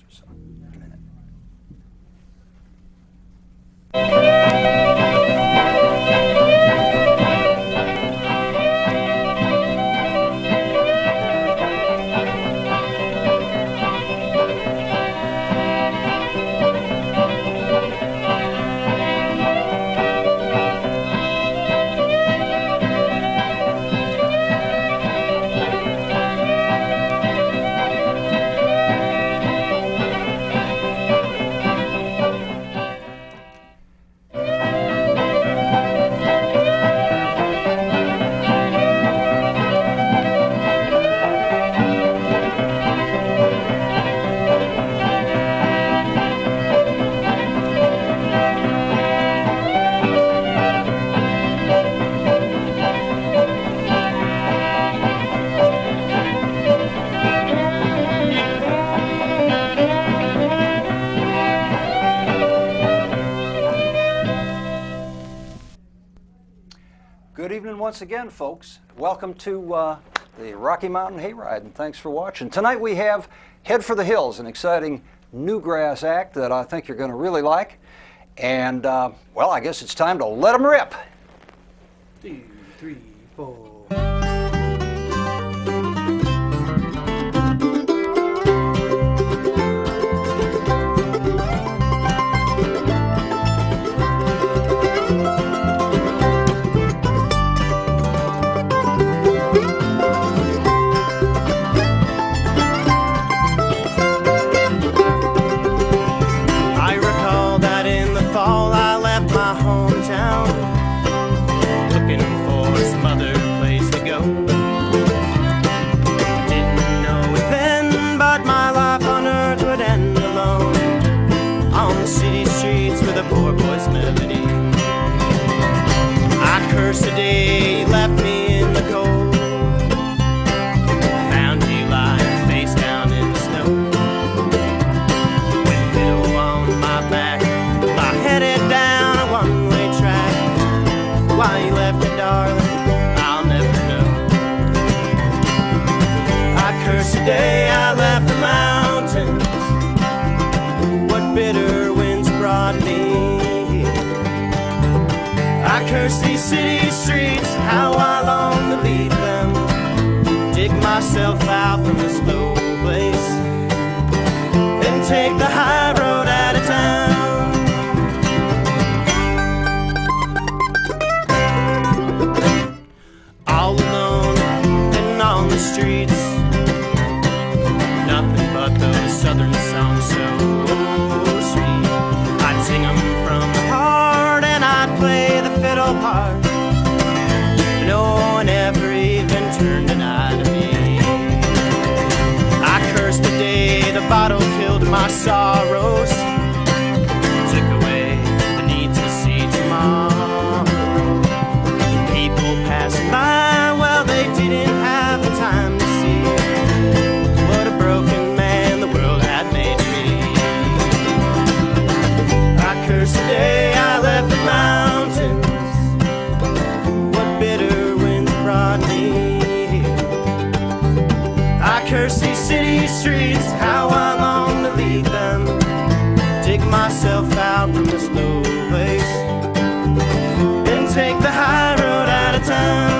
or so. A minute. Good evening once again, folks. Welcome to the Rocky Mountain Hayride, and thanks for watching. Tonight we have Head for the Hills, an exciting newgrass act that I think you're going to really like. And, well, I guess it's time to let them rip. 2, 3, 4. Today left me in the cold. Found you lying face down in the snow, with fiddle on my back, I headed down a one-way track. Why you left me, darling, I'll never know. I curse the day I left the mountains. What bitter winds brought me. I curse these city streets, how I long to leave them. Dig myself out from this low place and take the high road out of town. All alone and on the streets, nothing but those southern songs so sweet. I'd sing them from the heart and I'd play the fiddle part. No one ever even turned an eye to me. I cursed the day the bottle killed my sorrows, took away the need to see tomorrow. People passing by, well, they didn't have the time to see what a broken man the world had made me. I cursed the day I left the mountains. What bitter winds brought me here. I curse these city streets, how I long to leave them. Dig myself out from this low place and take the high road out of town.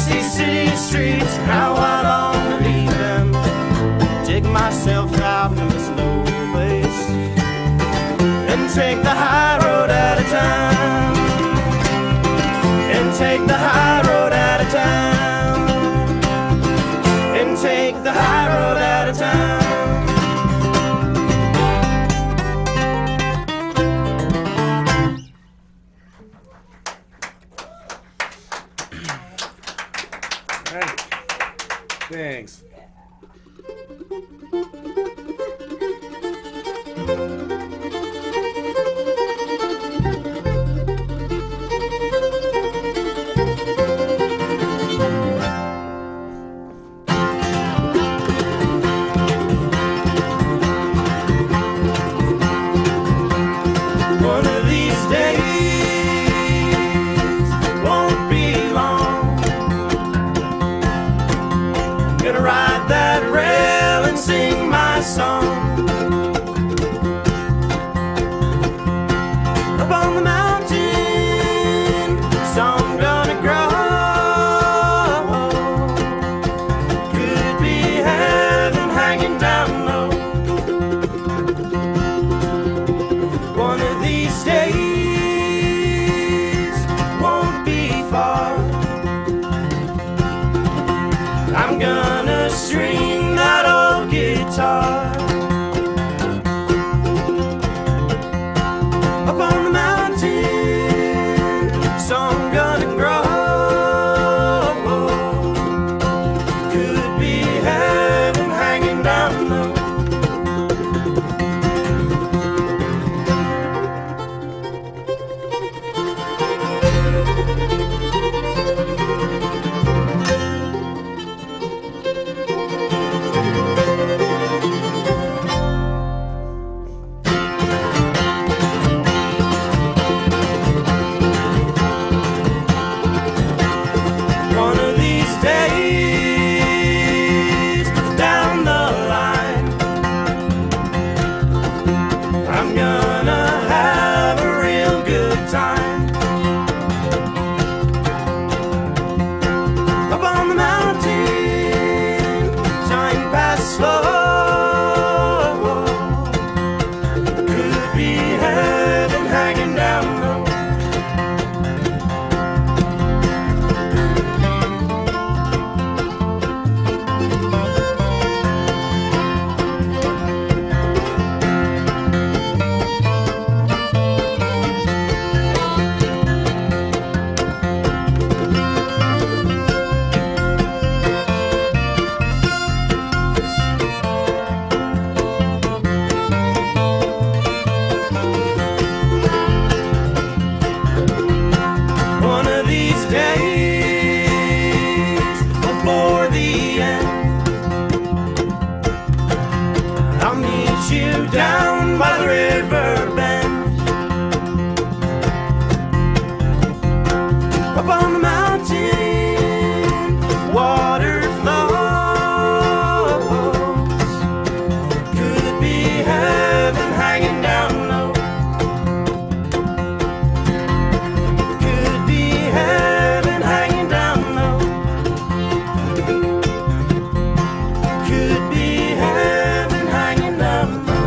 these city streets, how I long to leave them. Dig myself out from this low place and take the high road out of town. And take the high road out of town. And take the high road out of town. Thanks. One of these days won't be long. Gonna ride that rail and sing my song up on the mountain. Song gonna grow. Could be heaven hanging down low. One of these days won't be far. I'm gonna string that old guitar up on the mountain. Song gonna grow. Could be heaven hanging down low. One of these days down the line, I'm gonna have a real good time up on the mountain. Time passed slow. Could be heaven hanging down low. One of these days before the end, I'll meet you down by the river bend up on the mountain. Water flows. Could be heaven hanging down low. Could be heaven hanging down low. Could be heaven hanging down low.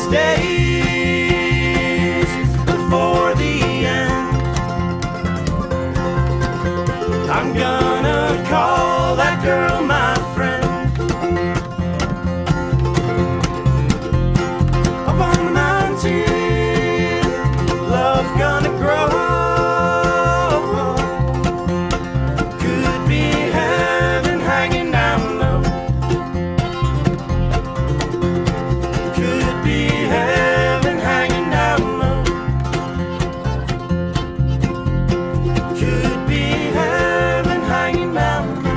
last days before the end. I'm gonna call that girl my friend. Up on the mountain, love gonna grow. Could be heaven hanging down low. Could be heaven hanging down low. Could be heaven hanging down low.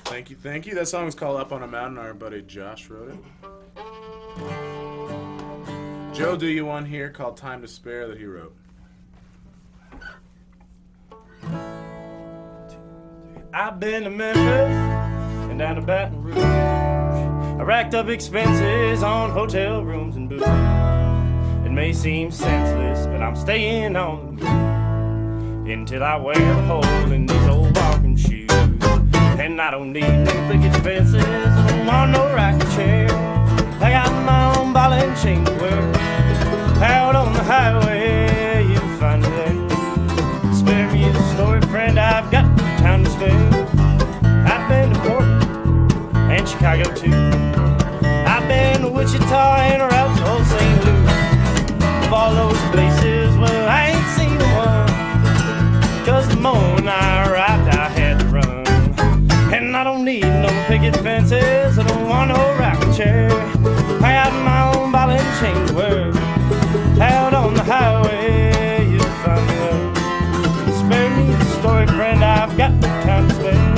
Thank you, thank you. That song is called Up on a Mountain. Our buddy Josh wrote it. Joe, do you one here called Time to Spare that he wrote? I've been to Memphis and down to Baton Rouge. I racked up expenses on hotel rooms and booze. It may seem senseless, but I'm staying on the move until I wear the hole in these old walking shoes. And I don't need no picket fences, I don't want no rocking chair. I got my own ball and chain to wear. Out on the highway, you'll find me there. Spare me the story, friend, I've got no time to spare. I've been to Portland and Chicago too. I've been to Wichita and around to old St. Louis. Of all those places, well, I ain't seen one. 'Cause the morning I arrived, I had to run. And I don't need no picket fences, I don't want no rocking chair. I got my own ball and chain to wear. Out on the highway, you'll find me there. Spare me the story, friend, I've got no time to spare.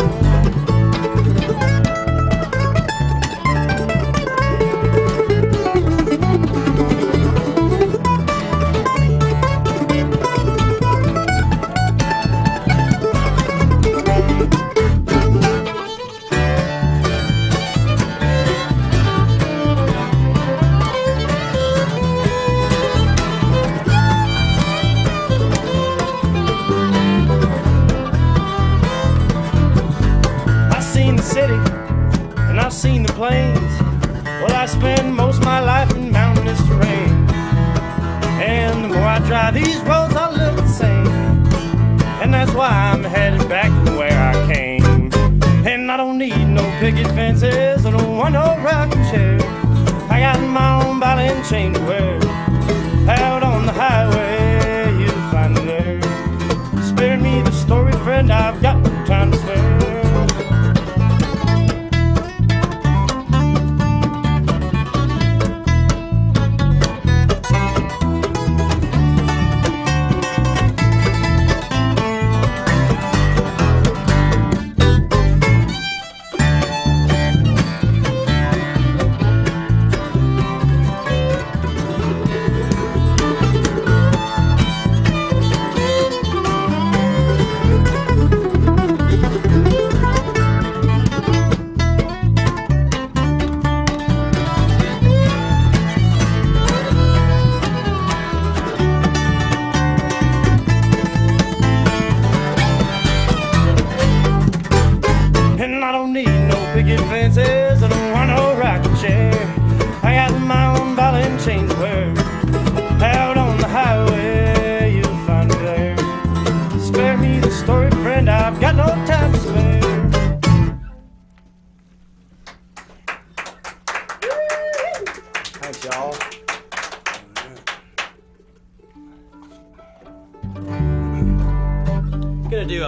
I've seen the plains. Well, I spend most of my life in mountainous terrain. And the more I drive these roads, I look the same. And that's why I'm headed back to where I came. And I don't need no picket fences, I don't want no rocking chair. I got my own ball and chain to wear. Out on the highway, you'll find me there. Spare me the story, friend, I've got no time to spare.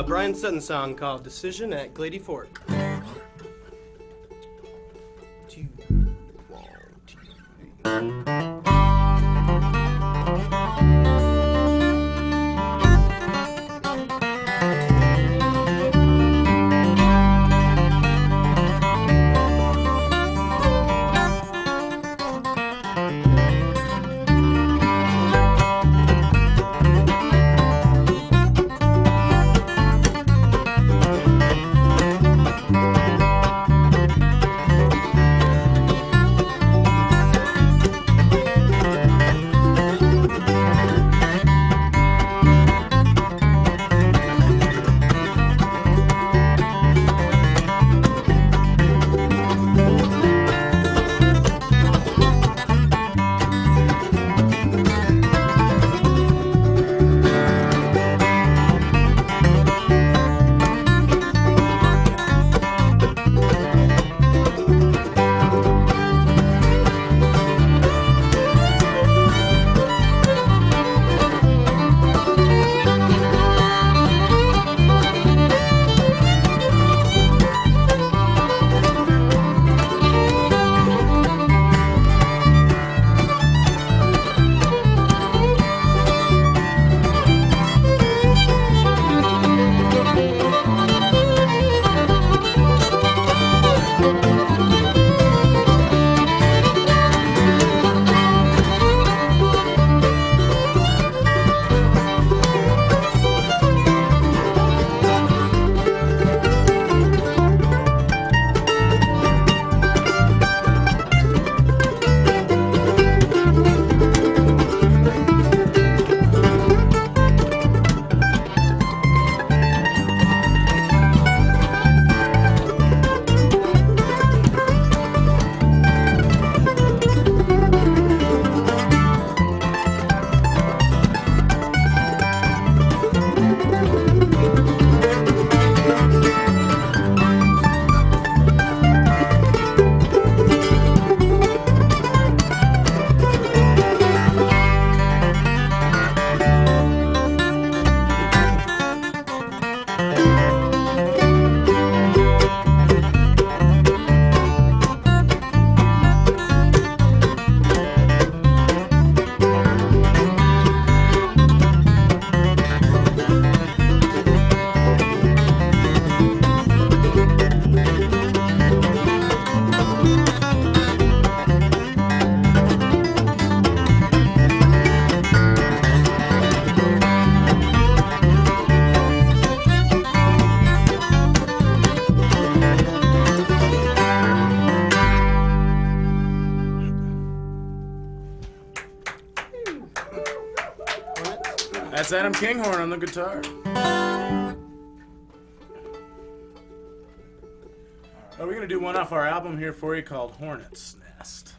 Brian Sutton song called Decision at Glady Fork. That's Adam Kinghorn on the guitar. We're going to do one off our album here for you called Hornets Nest.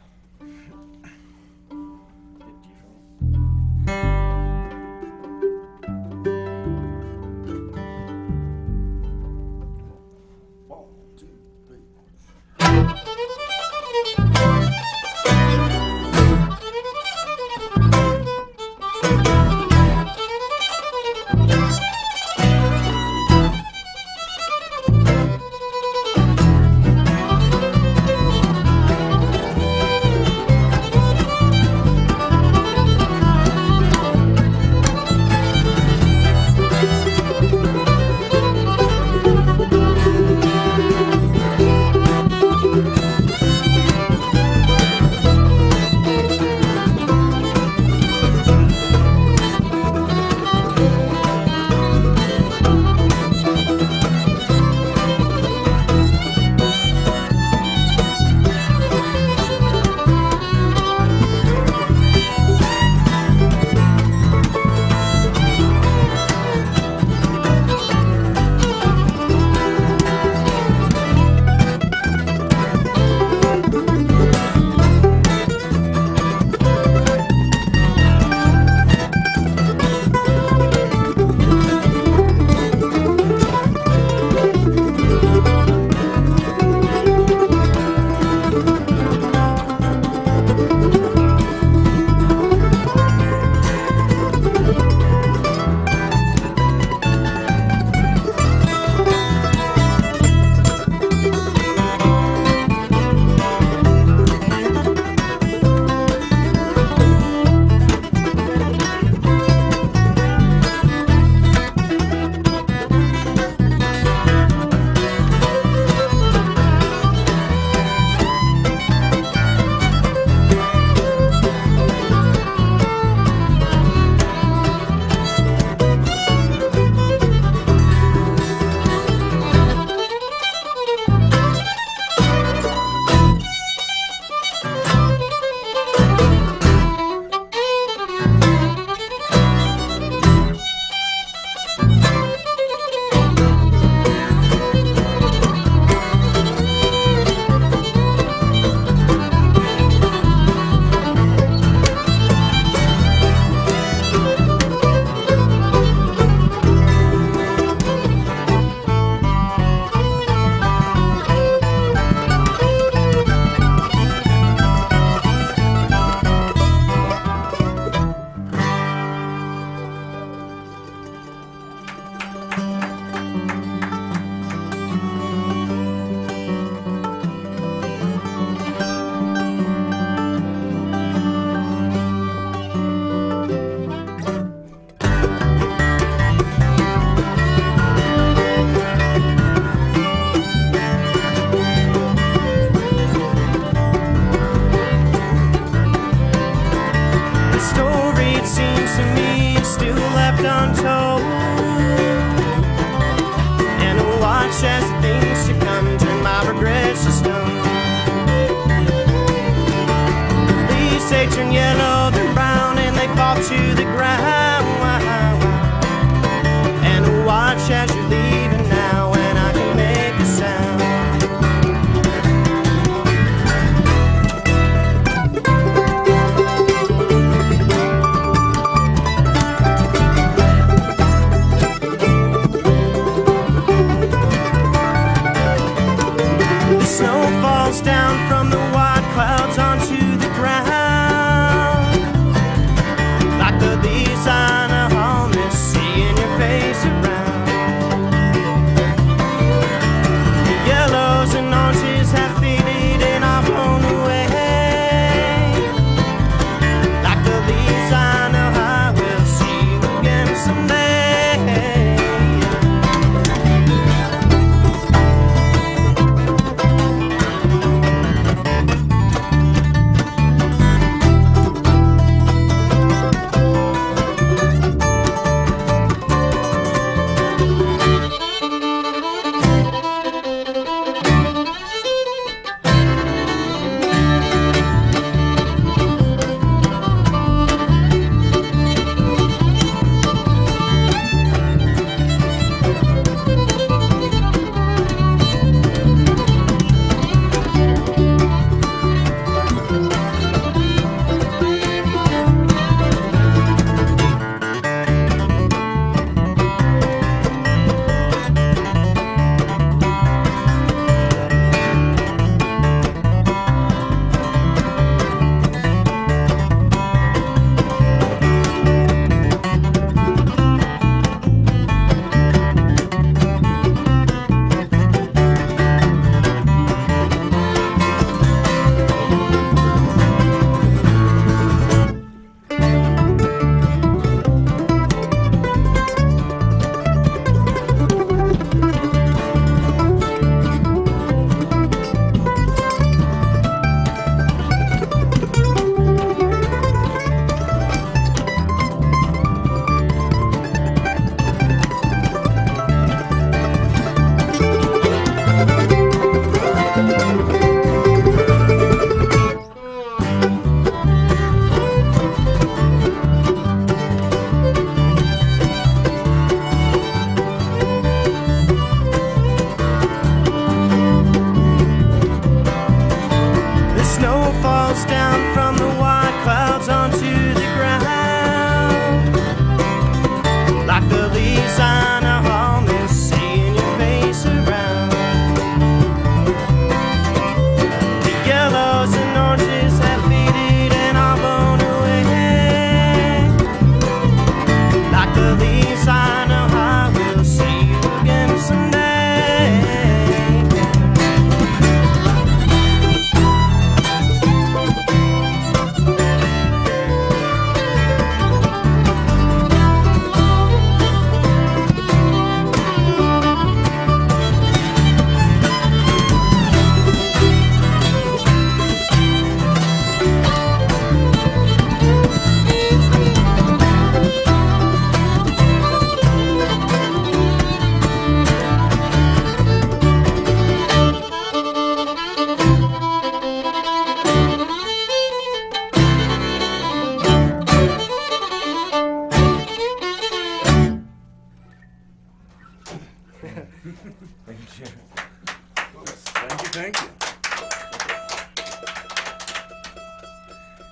thank you.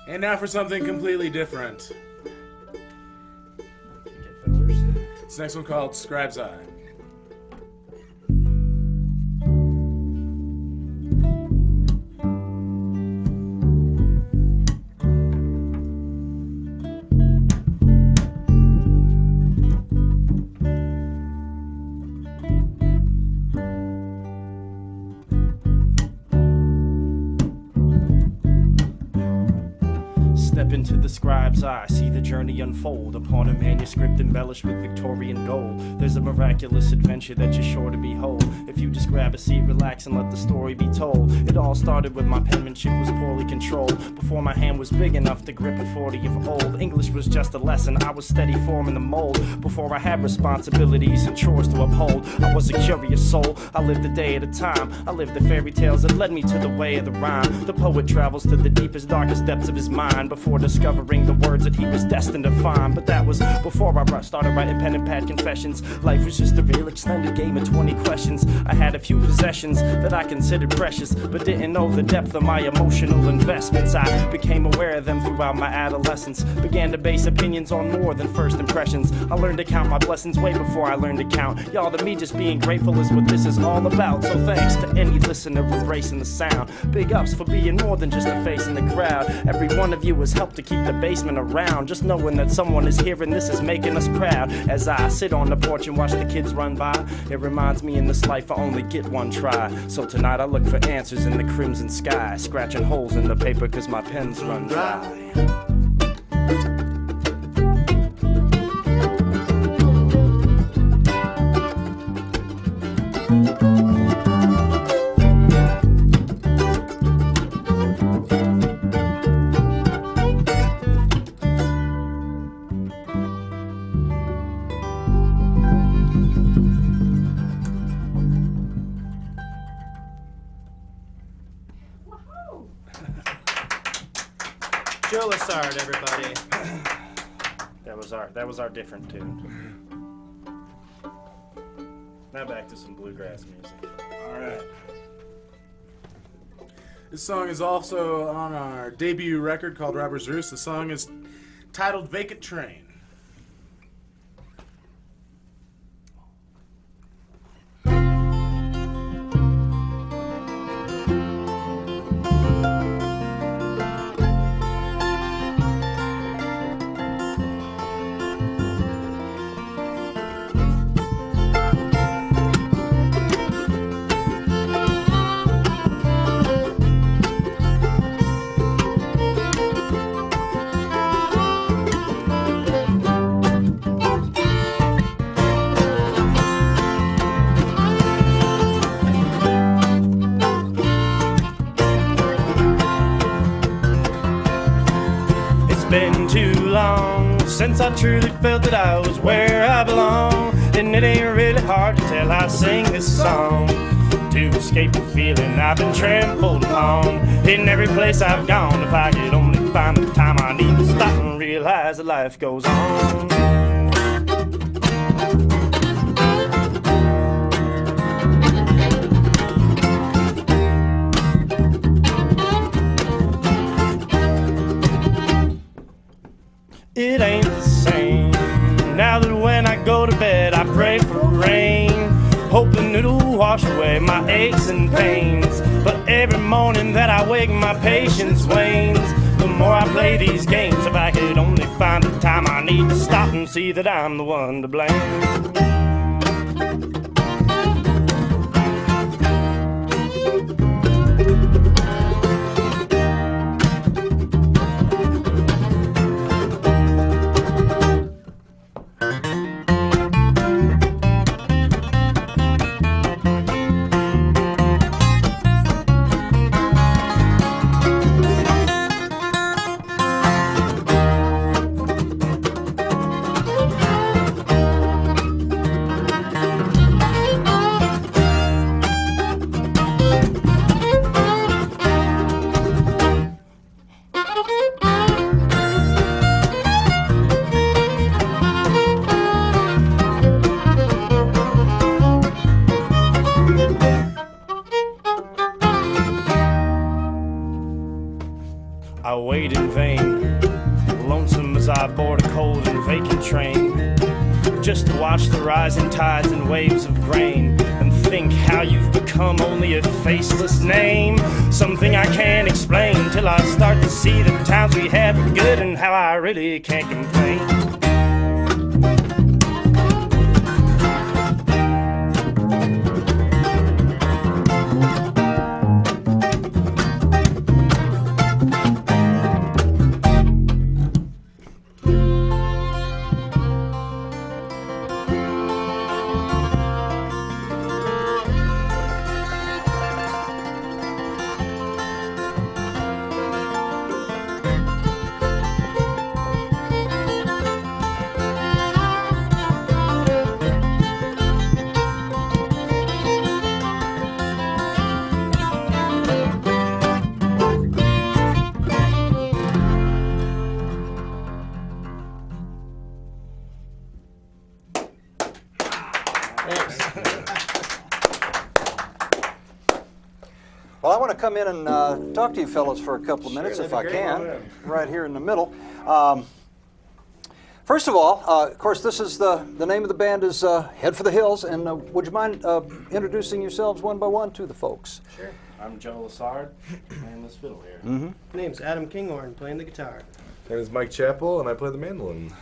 And now for something completely different. This next one called Scribes' Eye. Step into the scribe's eye, see the journey unfold upon a manuscript embellished with Victorian gold. There's a miraculous adventure that you're sure to behold if you just grab a seat, relax, and let the story be told. It all started with my penmanship was poorly controlled before my hand was big enough to grip a 40 of old. English was just a lesson, I was steady forming the mold before I had responsibilities and chores to uphold. I was a curious soul, I lived a day at a time. I lived the fairy tales that led me to the way of the rhyme. The poet travels to the deepest, darkest depths of his mind before discovering the words that he was destined to find. But that was before I started writing pen and pad confessions. Life was just a real extended game of 20 questions. I had a few possessions that I considered precious, but didn't know the depth of my emotional investments. I became aware of them throughout my adolescence, began to base opinions on more than first impressions. I learned to count my blessings way before I learned to count y'all. To me, just being grateful is what this is all about. So thanks to any listener embracing the sound. Big ups for being more than just a face in the crowd. Every one of you has helped to keep the basement around. Just knowing that someone is hearing this is making us proud. As I sit on the porch and watch the kids run by, it reminds me in this life I only get one try. So tonight I look for answers in the crimson sky, scratching holes in the paper cause my pen's run dry. Joe Lassard, everybody. That was our different tune. Now back to some bluegrass music. All right. This song is also on our debut record called Robber's Roost. The song is titled Vacant Train. Since I truly felt that I was where I belong, and it ain't really hard to tell I sing this song to escape the feeling I've been trampled upon. In every place I've gone, if I could only find the time I need to stop and realize that life goes on. It ain't the same now that when I go to bed I pray for rain, hoping it'll wash away my aches and pains. But every morning that I wake my patience wanes. The more I play these games, if I could only find the time I need to stop and see that I'm the one to blame. I wait in vain, lonesome as I board a cold and vacant train, just to watch the rising tides and waves of grain, and think how you've become only a faceless name, something I can't explain till I start to see the times we had were good and how I really can't complain. Well, I want to come in and talk to you fellas for a couple of minutes, if I can, right here in the middle. First of all, of course, this is the name of the band is Head for the Hills, and would you mind introducing yourselves one by one to the folks? Sure. I'm Joe Lassard, playing this fiddle here. My name's Adam Kinghorn, playing the guitar. My name is Mike Chappell, and I play the mandolin.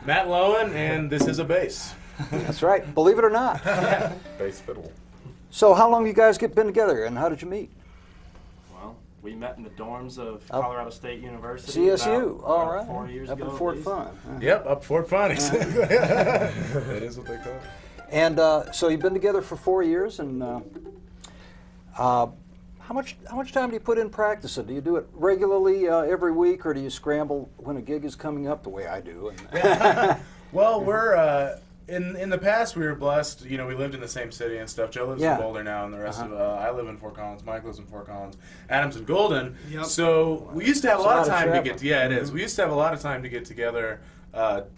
Matt Lowen, and this is a bass. That's right, believe it or not. Bass fiddle. So how long you guys been together, and how did you meet? Well, we met in the dorms of Colorado State University. CSU, all right. 4 years up ago. in Fort Fun. Yep, up Fort Fun. That is what they call it. And so you've been together for 4 years, and how much time do you put in practicing? Do you do it regularly every week, or do you scramble when a gig is coming up the way I do? Well, we're in the past we were blessed. You know, we lived in the same city and stuff. Joe lives in Boulder now, and the rest of I live in Fort Collins. Mike lives in Fort Collins. Adam's in Golden. Yep. So we used to have a lot of time to get. Yeah, it is. Mm-hmm. We used to have a lot of time to get together.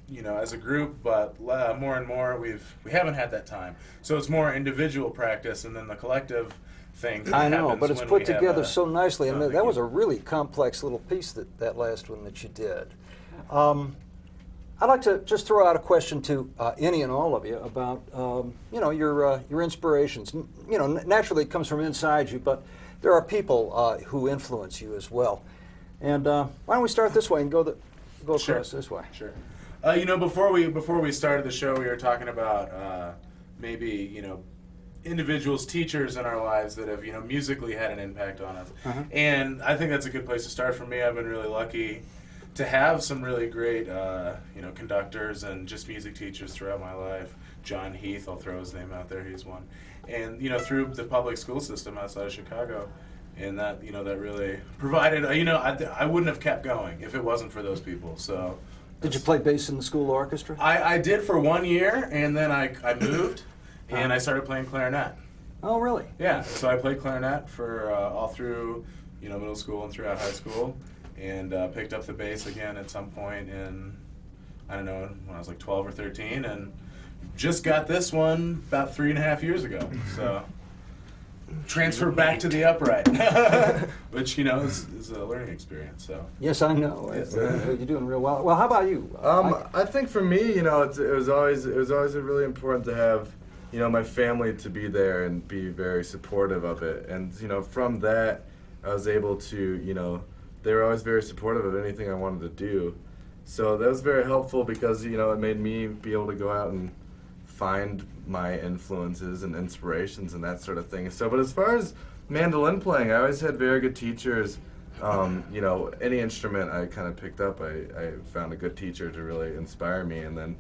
You know, as a group, but more and more we haven't had that time. So it's more individual practice, and then the collective thing. I know, but it's put together so nicely, and that was a a really complex little piece, that last one that you did. I'd like to just throw out a question to any and all of you about you know, your inspirations. You know, naturally it comes from inside you, but there are people who influence you as well. And why don't we start this way and go across this way? Sure. You know, before we started the show, we were talking about maybe, you know, individuals, teachers in our lives that have, you know, musically had an impact on us. And I think that's a good place to start for me. I've been really lucky to have some really great, you know, conductors and just music teachers throughout my life. John Heath, I'll throw his name out there, he's one. And, you know, through the public school system outside of Chicago. And that, you know, that really provided, you know, I wouldn't have kept going if it wasn't for those people. So, did you play bass in the school orchestra? I did for 1 year, and then I moved, and I started playing clarinet. Oh, really? Yeah, so I played clarinet for all through, you know, middle school and throughout high school, and picked up the bass again at some point in, I don't know, when I was like 12 or 13, and just got this one about 3.5 years ago. So transfer back to the upright, which, you know, is a learning experience. So yes, I know. You're doing real well. Well, how about you? I think for me, you know, it was always really important to have, you know, my family to be there and be very supportive of it. And, you know, from that, I was able to, you know, they were always very supportive of anything I wanted to do. So that was very helpful because, you know, it made me be able to go out and find my influences and inspirations and that sort of thing. So, but as far as mandolin playing, I always had very good teachers. You know, any instrument I kind of picked up, I found a good teacher to really inspire me. And then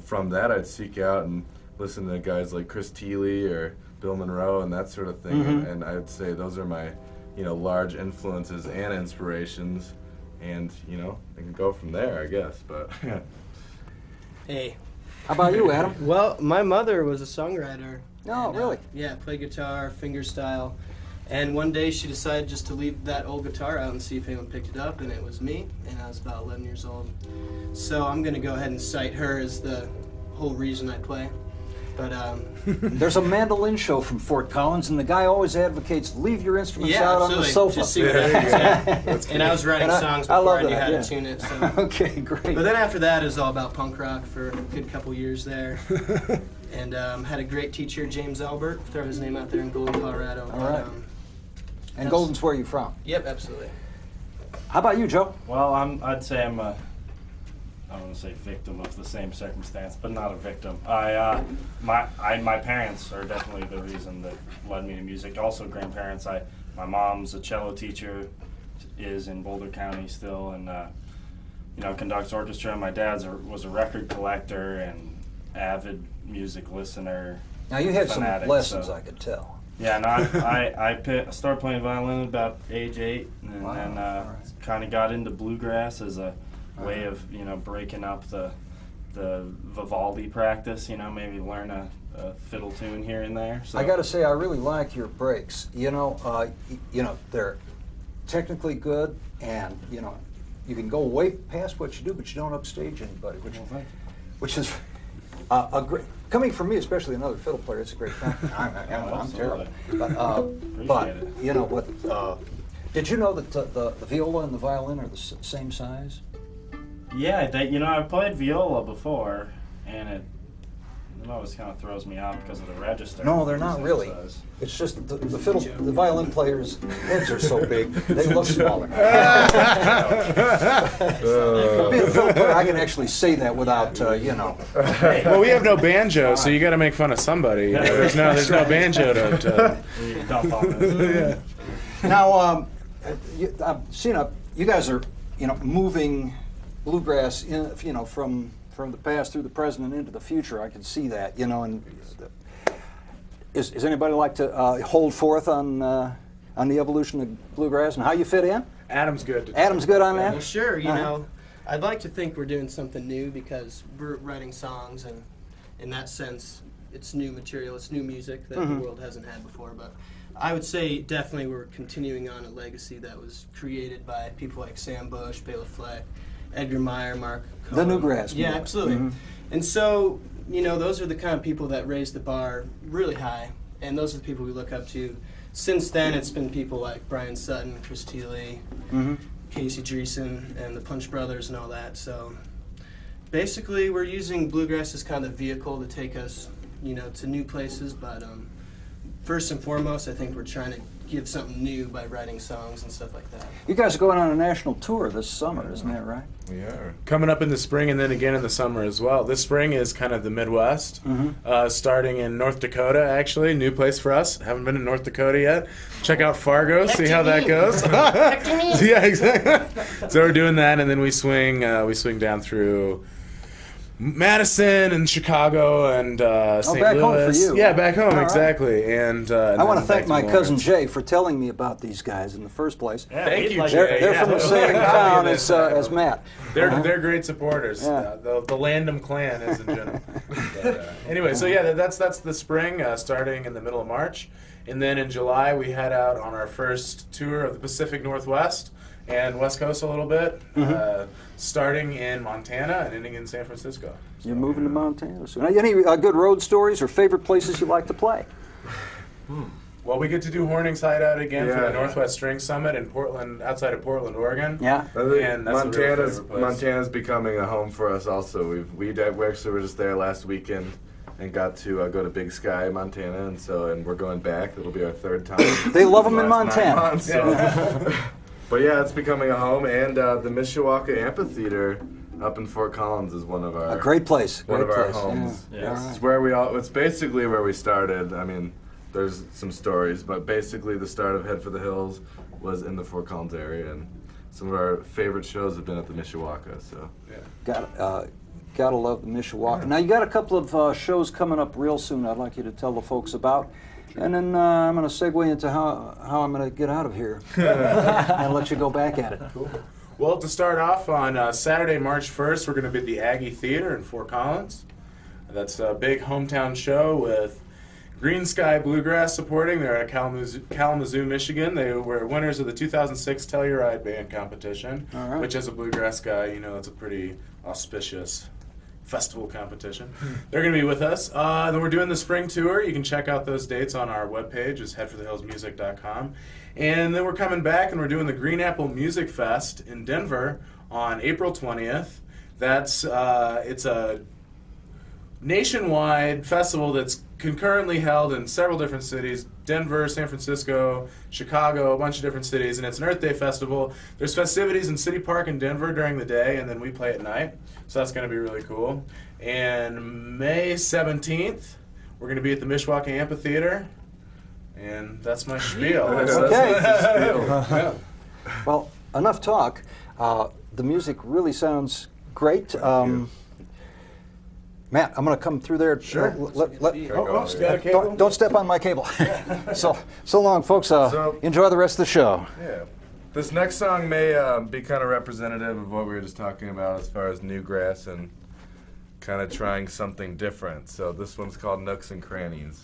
from that, I'd seek out and listen to guys like Chris Thiele or Bill Monroe and that sort of thing. And I would say those are my, you know, large influences and inspirations. And, you know, I can go from there, I guess. But Hey. How about you, Adam? Well, my mother was a songwriter. Oh, and, really? Yeah, played guitar, fingerstyle. And one day she decided just to leave that old guitar out and see if anyone picked it up, and it was me, and I was about 11 years old. So I'm going to go ahead and cite her as the whole reason I play. But There's a mandolin show from Fort Collins, and the guy always advocates leave your instruments yeah, out absolutely. on the sofa. Just see what happens. Yeah. And I was writing songs before I knew how to tune it. So. Okay, great. But then after that, it was all about punk rock for a good couple years there. And had a great teacher, James Albert, throw his name out there in Golden, Colorado. All right. And Golden's where you from? Yep, absolutely. How about you, Joe? Well, I'd say I'm a, I don't want to say victim of the same circumstance, but not a victim. My parents are definitely the reason that led me to music. Also grandparents. My mom's a cello teacher, is in Boulder County still, and you know, conducts orchestra. My dad's was a record collector and avid music listener. Now you had fanatic, some lessons, so. I could tell. Yeah, no, I started playing violin at about age 8, and Wow. then Right. kind of got into bluegrass as a way of, you know, breaking up the Vivaldi practice. You know, maybe learn a fiddle tune here and there. So. I got to say, I really like your breaks. You know, they're technically good, and you know, you can go way past what you do, but you don't upstage anybody, which is a great. Coming from me, especially another fiddle player, it's a great compliment. I'm terrible, but it. you know what? Did you know that the viola and the violin are the same size? Yeah, you know, I've played viola before, and it always kind of throws me off because of the register. No, they're not really. Size. It's just the violin players' heads are so big, they look smaller. Being a fiddle player, I can actually say that without, you know. Well, we have no banjo, so you got to make fun of somebody. You know, there's no banjo to Dump on this. yeah. Now, I've seen you guys are, you know, moving bluegrass in, you know, from the past through the present and into the future. I can see that, you know. And is anybody like to hold forth on the evolution of bluegrass and how you fit in? Adam's good. Adam's good on that. Well, sure. You know, I'd like to think we're doing something new because we're writing songs, and in that sense, it's new material, it's new music that the world hasn't had before. But I would say definitely we're continuing on a legacy that was created by people like Sam Bush, Bela Fleck, Edgar Meyer, Mark Cohen. The newgrass. Yeah, absolutely. And so, you know, those are the kind of people that raise the bar really high, and those are the people we look up to. Since then, it's been people like Brian Sutton, Chris Thiele, Casey Dreesen, and the Punch Brothers and all that. So basically, we're using bluegrass as kind of a vehicle to take us, you know, to new places. But first and foremost, I think we're trying to give something new by writing songs and stuff like that. You guys are going on a national tour this summer, isn't that right? We are. Coming up in the spring and then again in the summer as well. This spring is kind of the Midwest, starting in North Dakota, actually. New place for us. Haven't been in North Dakota yet. Check out Fargo, see how that goes. Yeah, exactly. So we're doing that, and then we swing down through Madison and Chicago and St. back Louis. home for you. Yeah, back home, All right. exactly. And I want to then thank back my to cousin Lawrence. Jay for telling me about these guys in the first place. Yeah, Thank we'd you, like Jay. to- They're from the same town as Matt. They're great supporters. Yeah. The Landum clan is in general. But, anyway, so yeah, that's the spring, starting in the middle of March, and then in July we head out on our first tour of the Pacific Northwest and West Coast a little bit, starting in Montana and ending in San Francisco. You're moving to Montana soon. Any good road stories or favorite places you like to play? Well, we get to do Horning's Hideout again for Yeah. the Northwest String Summit in Portland, outside of Portland, Oregon. Yeah. I think And that's a real favorite place. Montana's becoming a home for us also. We actually were just there last weekend and got to go to Big Sky, Montana, and we're going back. It'll be our third time. They love 'em in Last 9 Montana. months, so. But yeah, it's becoming a home, and the Mishawaka Amphitheater up in Fort Collins is one of our A great place. one Great of our place. homes. Yeah. Yes. It's where it's basically where we started. I mean, there's some stories, but basically the start of Head for the Hills was in the Fort Collins area, and some of our favorite shows have been at the Mishawaka. So Gotta love the Mishawaka. Now you got a couple of shows coming up real soon. I'd like you to tell the folks about, and then I'm going to segue into how I'm going to get out of here and let you go back at it. Cool. Well, to start off on Saturday, March 1st, we're going to be at the Aggie Theater in Fort Collins. That's a big hometown show with Green Sky Bluegrass supporting. They're at Kalamazoo, Michigan. They were winners of the 2006 Telluride Band Competition, All right. which as a bluegrass guy, you know, it's a pretty auspicious festival competition. They're going to be with us. Then we're doing the spring tour. You can check out those dates on our webpage. It's headforthehiillsmusic.com. And then we're coming back and we're doing the Green Apple Music Fest in Denver on April 20th. It's a nationwide festival that's concurrently held in several different cities: Denver, San Francisco, Chicago, a bunch of different cities, and it's an Earth Day festival. There's festivities in City Park in Denver during the day, and then we play at night, so that's going to be really cool. And May 17th, we're going to be at the Mishawaka Amphitheater, and that's my spiel. Okay. Well, enough talk. The music really sounds great. Matt, I'm going to come through there. Sure. Don't step on my cable. So long, folks. Enjoy the rest of the show. Yeah. This next song may be kind of representative of what we were just talking about as far as newgrass and kind of trying something different. So this one's called Nooks and Crannies.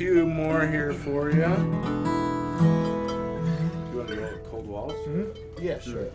few more here for you. You want to go Cold Walls? Mm-hmm. Yeah, sure.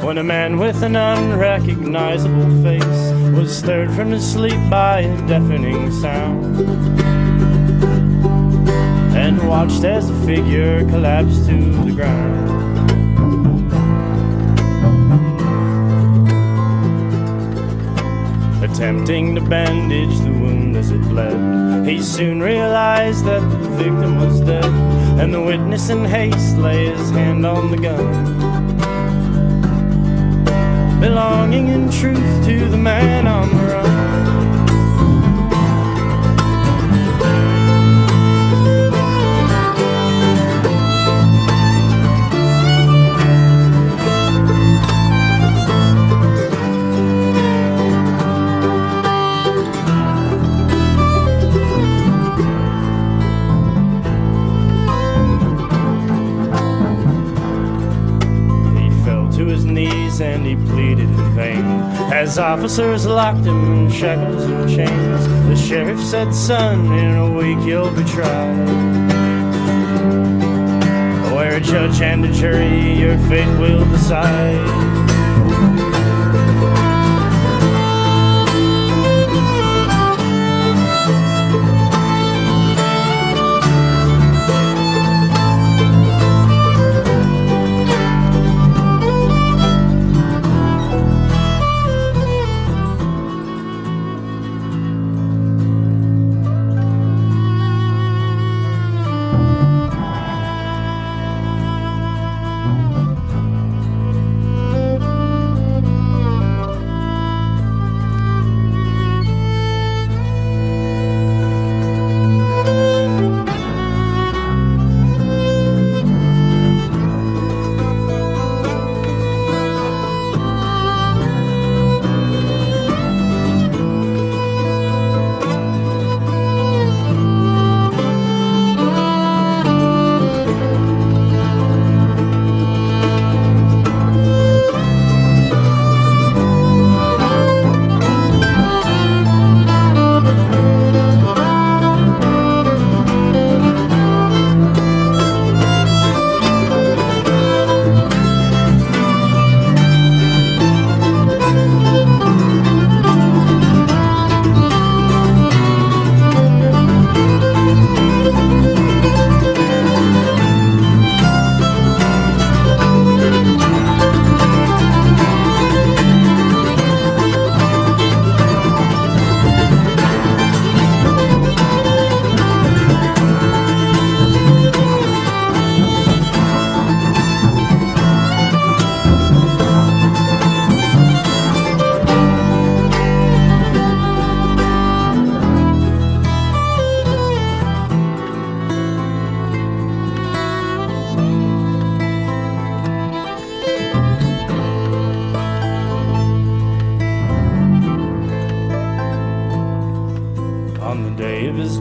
When a man with an unrecognizable face was stirred from his sleep by a deafening sound, and watched as the figure collapsed to the ground. Attempting to bandage the wound as it bled, he soon realized that the victim was dead, and the witness in haste lay his hand on the gun, belonging in truth to the man on the run. And he pleaded in vain as officers locked him in shackles and chains. The sheriff said, "Son, in a week you'll be tried, where a judge and a jury your fate will decide."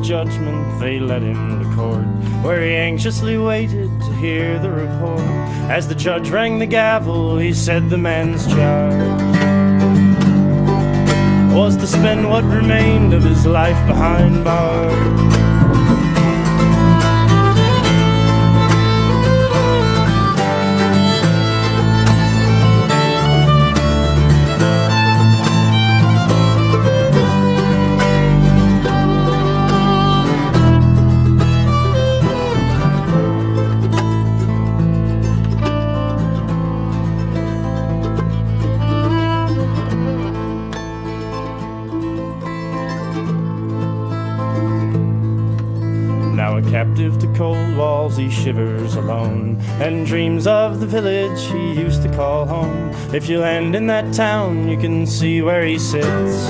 Judgment, they led him to court, where he anxiously waited to hear the report. As the judge rang the gavel, he said the man's charge was to spend what remained of his life behind bars. Undisturbed of the cold walls, he shivers alone and dreams of the village he used to call home. If you land in that town, you can see where he sits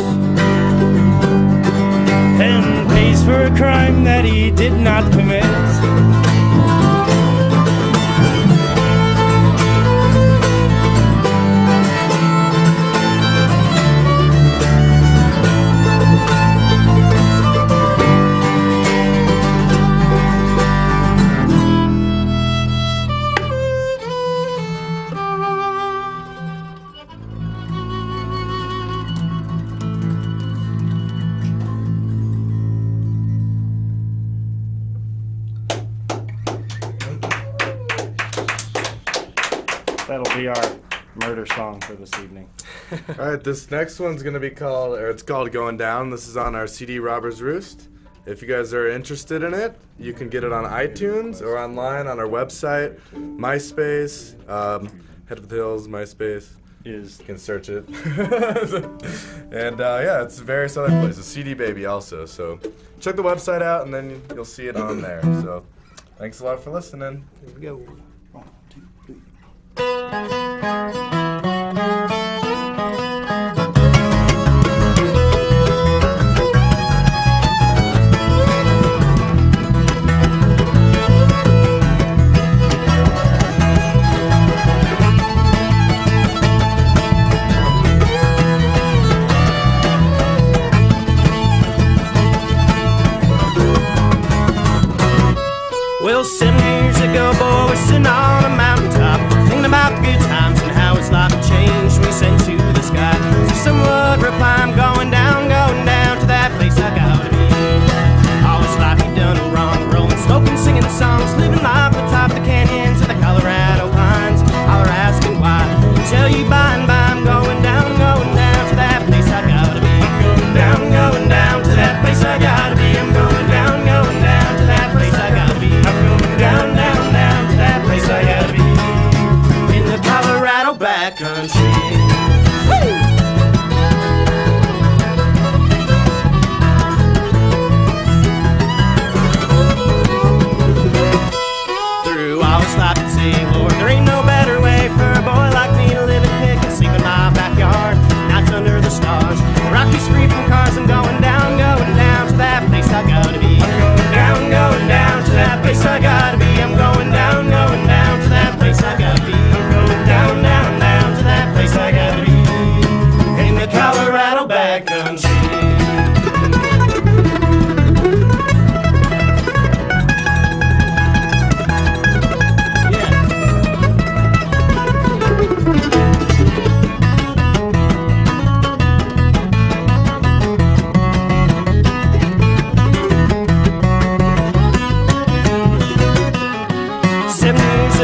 and pays for a crime that he did not commit. That'll be our murder song for this evening. All right, this next one's gonna be called, or it's called "Going Down." This is on our CD Robber's Roost. If you guys are interested in it, you can get it on iTunes or online on our website, MySpace, Head for the Hills, MySpace. You can search it. And yeah, it's various other places. CD Baby also. So check the website out, and then you'll see it on there. So thanks a lot for listening. Here we go. Well, 7 years ago, boy, we're sitting on a mountaintop, thinking about the good times and how his life had changed. We sang to the sky, so someone would reply, I'm going down to that place I gotta be. All his life he'd done no wrong, rolling, smoking, singing songs, living life atop the canyons of the Colorado pines. All are asking why, tell you by and by, I'm going down to that place I gotta be. I'm going down to that place I gotta be. I'm going down to that place I gotta be. I'm going down to that place I gotta be. In the Colorado backcountry. Through all his life I'd say, Lord, there ain't no better way for a boy like me to live and pick and sleep in my backyard. Nights under the stars, Rockies free from cars. I'm going down to that place I gotta be. I'm going down to that place I gotta be. I'm going down to that place I gotta be. I'm going down to that place I gotta be. In the Colorado backcountry.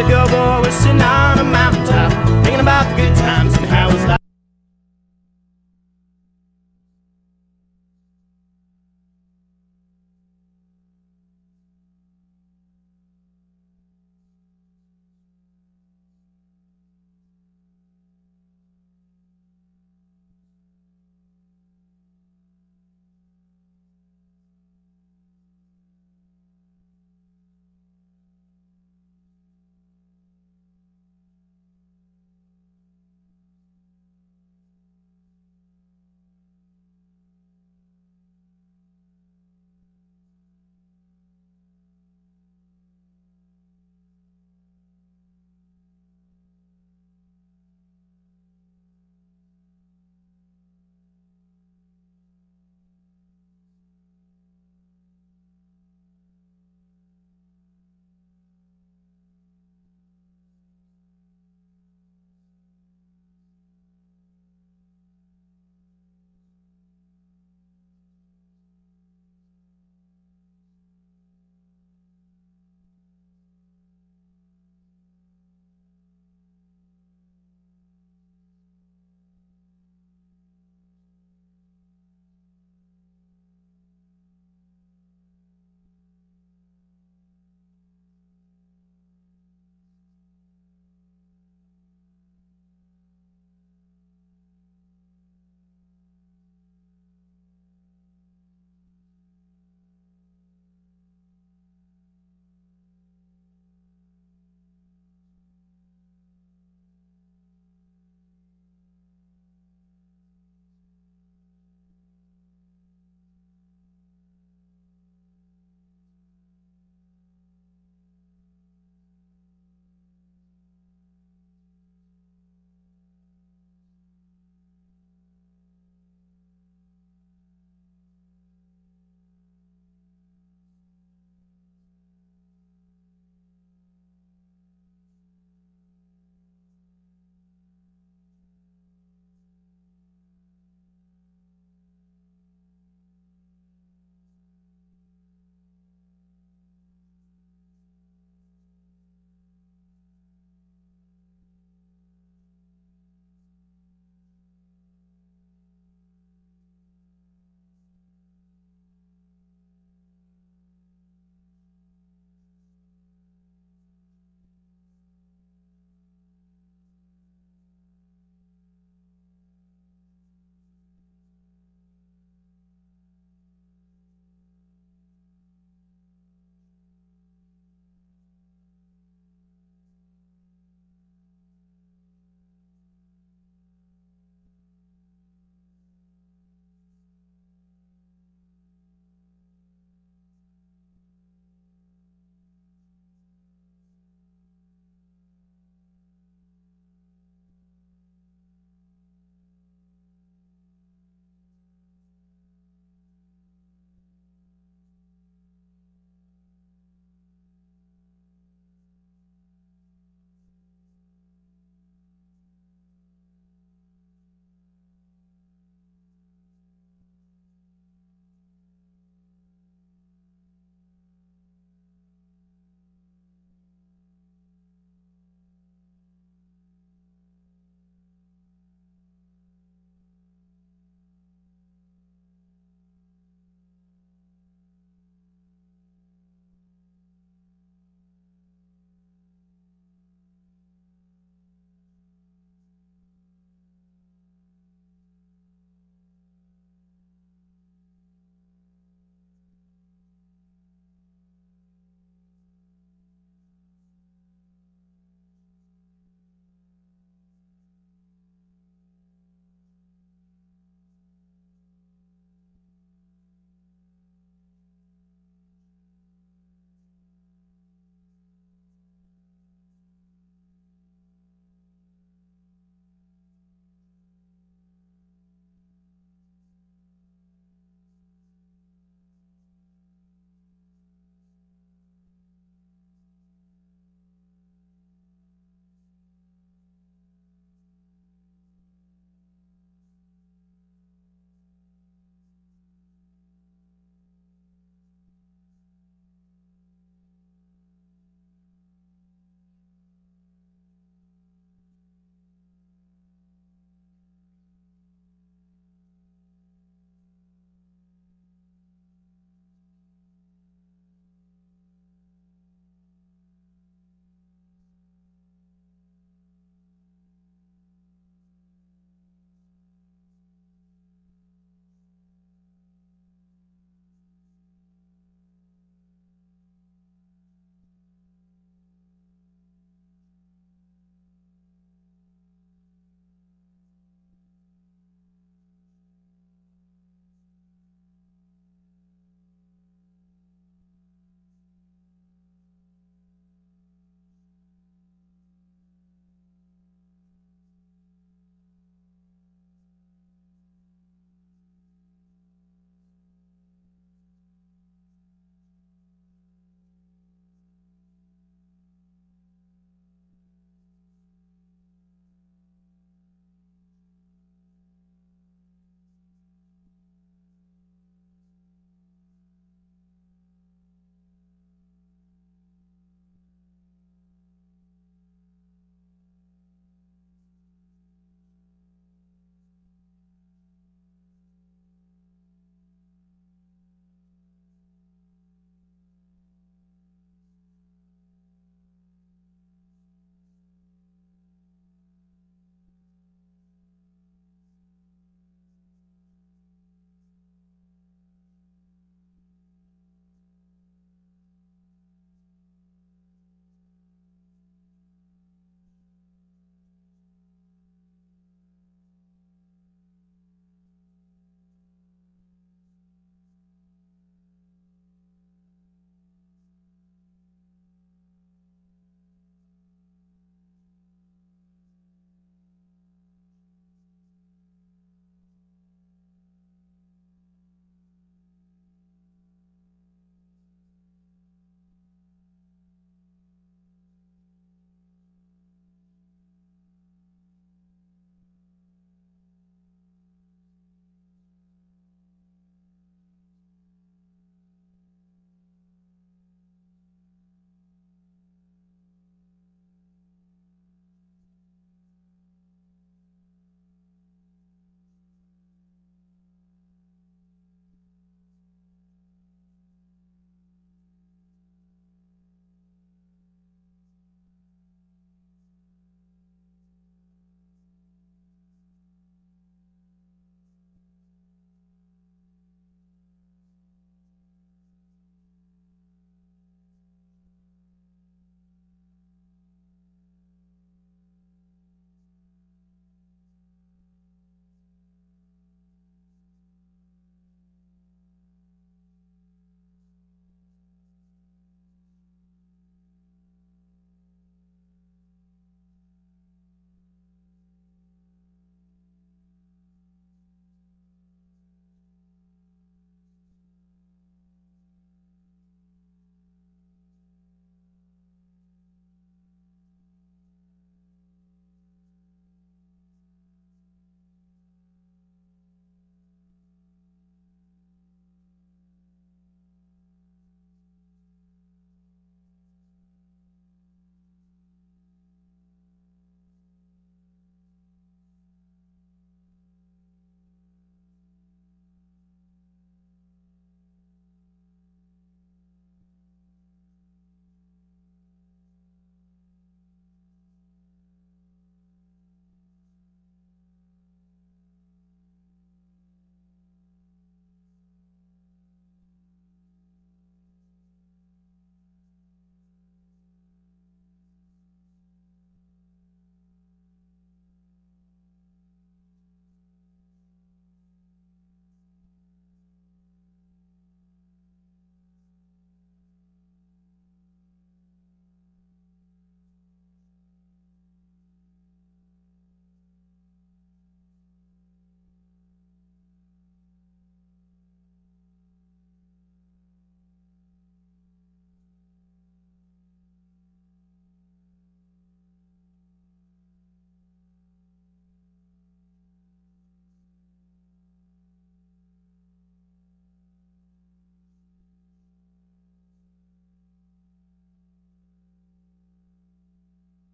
Ago, boy, we're sitting on a mountaintop, thinking about the good times